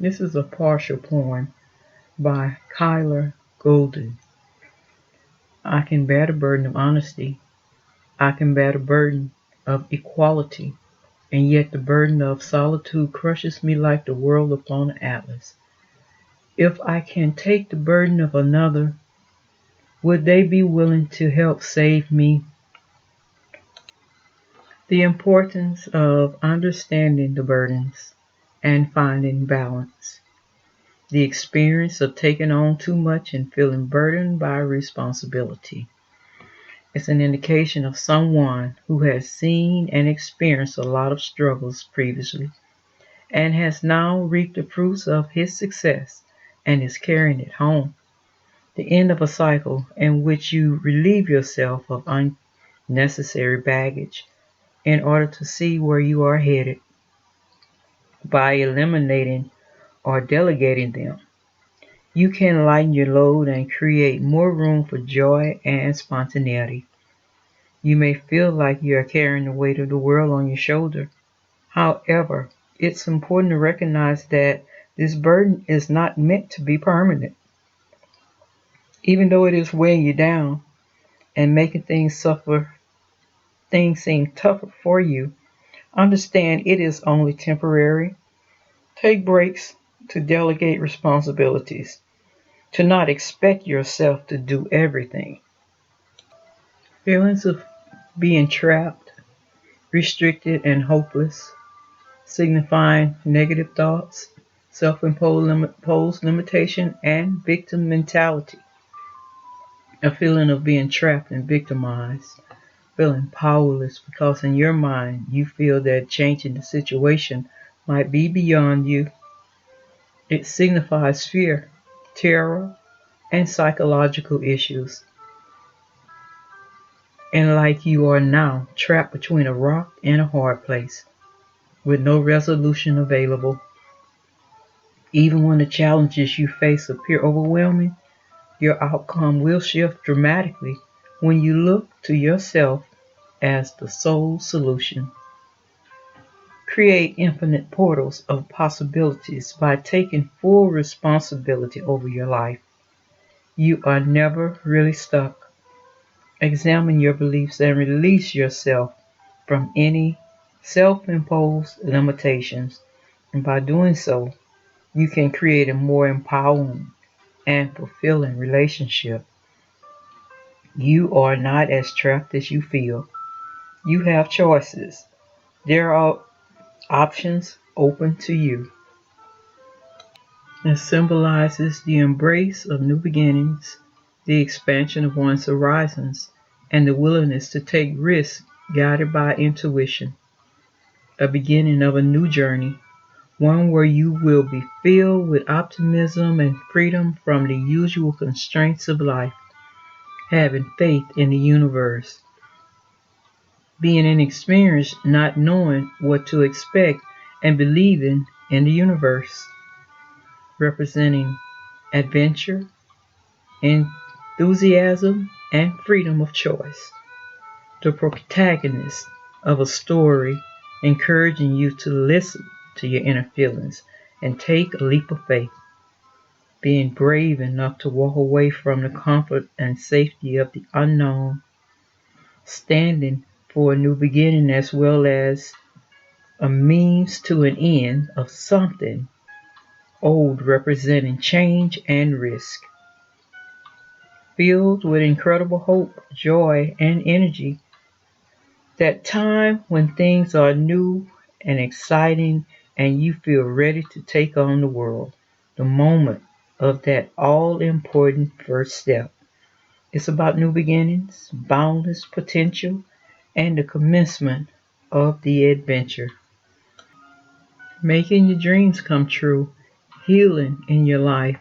This is a partial poem by Kyler Golden. I can bear the burden of honesty. I can bear the burden of equality. And yet the burden of solitude crushes me like the world upon an atlas. If I can take the burden of another, would they be willing to help save me? The importance of understanding the burdens and finding balance. The experience of taking on too much and feeling burdened by responsibility. It's an indication of someone who has seen and experienced a lot of struggles previously and has now reaped the fruits of his success and is carrying it home. The end of a cycle in which you relieve yourself of unnecessary baggage in order to see where you are headed by eliminating or delegating them. You can lighten your load and create more room for joy and spontaneity. You may feel like you are carrying the weight of the world on your shoulder. However, it's important to recognize that this burden is not meant to be permanent. Even though it is weighing you down and making things seem tougher for you, understand it is only temporary. Take breaks to delegate responsibilities, to not expect yourself to do everything. Feelings of being trapped, restricted, and hopeless, signifying negative thoughts, self-imposed limitation, and victim mentality. A feeling of being trapped and victimized, feeling powerless because in your mind you feel that changing the situation might be beyond you. It signifies fear, terror, and psychological issues. And like you are now trapped between a rock and a hard place, with no resolution available. Even when the challenges you face appear overwhelming, your outcome will shift dramatically when you look to yourself as the sole solution. Create infinite portals of possibilities by taking full responsibility over your life. You are never really stuck. Examine your beliefs and release yourself from any self imposed limitations. And by doing so, you can create a more empowering and fulfilling relationship. You are not as trapped as you feel. You have choices. There are options open to you. It symbolizes the embrace of new beginnings, the expansion of one's horizons, and the willingness to take risks guided by intuition. A beginning of a new journey, one where you will be filled with optimism and freedom from the usual constraints of life, having faith in the universe, being inexperienced, not knowing what to expect, and believing in the universe, representing adventure, enthusiasm, and freedom of choice. The protagonist of a story encouraging you to listen to your inner feelings and take a leap of faith, being brave enough to walk away from the comfort and safety of the unknown, standing for a new beginning as well as a means to an end of something old, representing change and risk. Filled with incredible hope, joy, and energy, that time when things are new and exciting and you feel ready to take on the world, the moment of that all important first step. It's about new beginnings, boundless potential, and the commencement of the adventure. Making your dreams come true, healing in your life,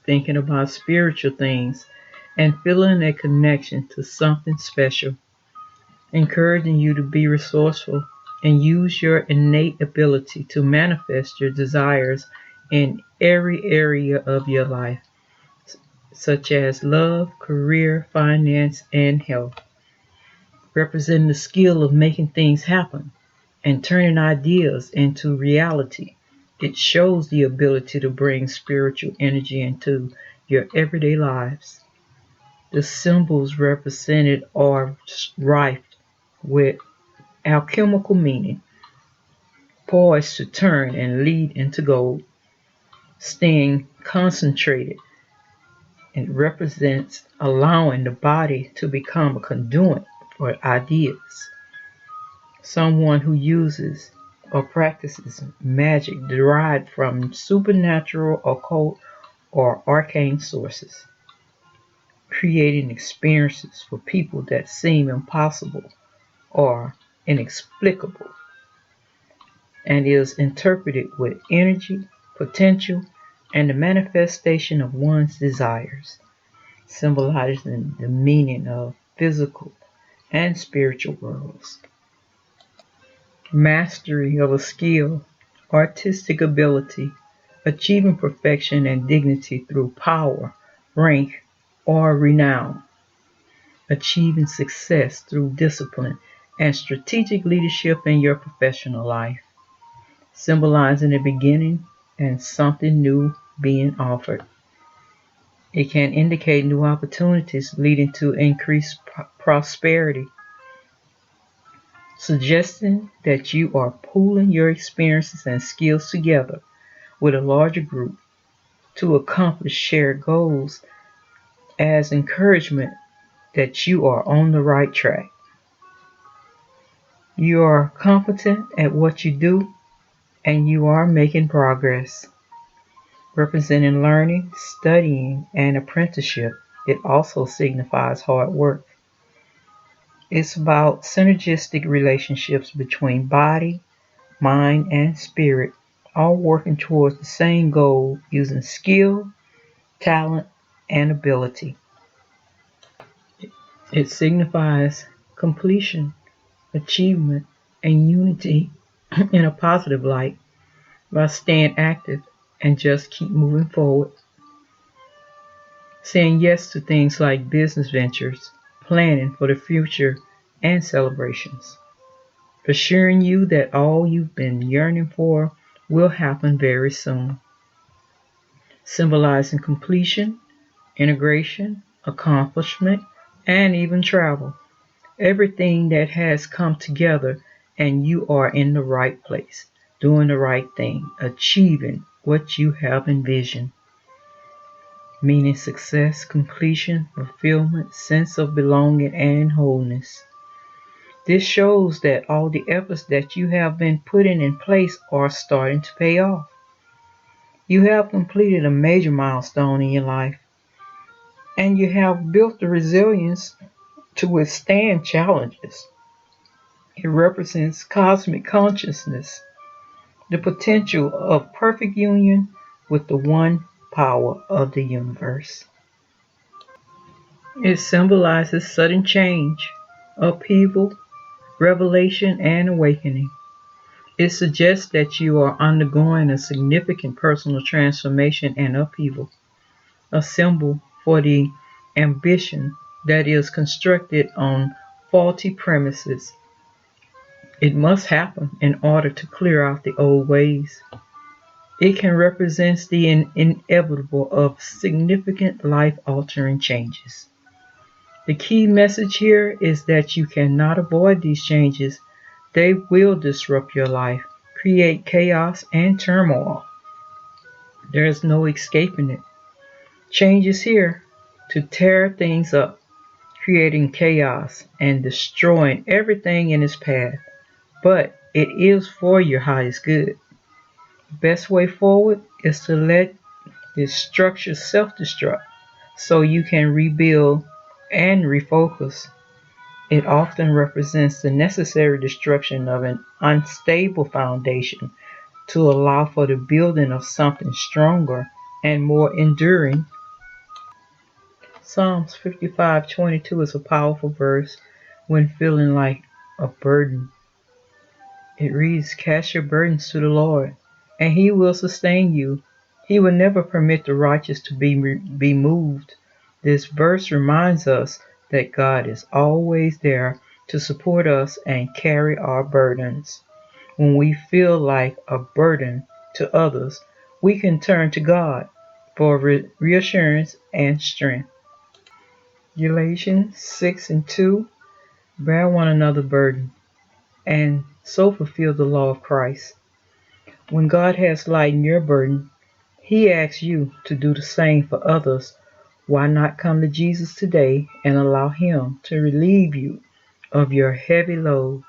thinking about spiritual things, and feeling a connection to something special, encouraging you to be resourceful and use your innate ability to manifest your desires in every area of your life, such as love, career, finance, and health, representing the skill of making things happen and turning ideas into reality. It shows the ability to bring spiritual energy into your everyday lives. The symbols represented are rife with alchemical meaning, poised to turn and lead into gold, staying concentrated. It represents allowing the body to become a conduit for ideas. Someone who uses or practices magic derived from supernatural, occult, or arcane sources, creating experiences for people that seem impossible or inexplicable, and is interpreted with energy, potential, and the manifestation of one's desires, symbolizing the meaning of physical and spiritual worlds. Mastery of a skill, artistic ability, achieving perfection and dignity through power, rank, or renown, achieving success through discipline and strategic leadership in your professional life, symbolizing a beginning and something new being offered. It can indicate new opportunities leading to increased prosperity, suggesting that you are pooling your experiences and skills together with a larger group to accomplish shared goals as encouragement that you are on the right track. You are competent at what you do and you are making progress. Representing learning, studying, and apprenticeship, it also signifies hard work. It's about synergistic relationships between body, mind, and spirit, all working towards the same goal using skill, talent, and ability. It signifies completion, achievement, and unity in a positive light by staying active and just keep moving forward. Saying yes to things like business ventures, planning for the future, and celebrations. Assuring you that all you've been yearning for will happen very soon. Symbolizing completion, integration, accomplishment, and even travel. Everything that has come together and you are in the right place, doing the right thing, achieving what you have envisioned. Meaning success, completion, fulfillment, sense of belonging, and wholeness. This shows that all the efforts that you have been putting in place are starting to pay off. You have completed a major milestone in your life, and you have built the resilience to withstand challenges. It represents cosmic consciousness, the potential of perfect union with the one power of the universe. It symbolizes sudden change, upheaval, revelation, and awakening. It suggests that you are undergoing a significant personal transformation and upheaval, a symbol for the ambition that is constructed on faulty premises. It must happen in order to clear out the old ways. It can represent the inevitable of significant life altering changes. The key message here is that you cannot avoid these changes. They will disrupt your life, create chaos and turmoil. There is no escaping it. Change is here to tear things up, creating chaos and destroying everything in its path. But it is for your highest good. The best way forward is to let this structure self destruct so you can rebuild and refocus. It often represents the necessary destruction of an unstable foundation to allow for the building of something stronger and more enduring. Psalms 55:22 is a powerful verse when feeling like a burden. It reads, "Cast your burdens to the Lord, and He will sustain you. He will never permit the righteous to be moved." This verse reminds us that God is always there to support us and carry our burdens. When we feel like a burden to others, we can turn to God for reassurance and strength. Galatians 6:2 Bear one another's burden, and so fulfill the law of Christ. When God has lightened your burden, He asks you to do the same for others. Why not come to Jesus today and allow Him to relieve you of your heavy load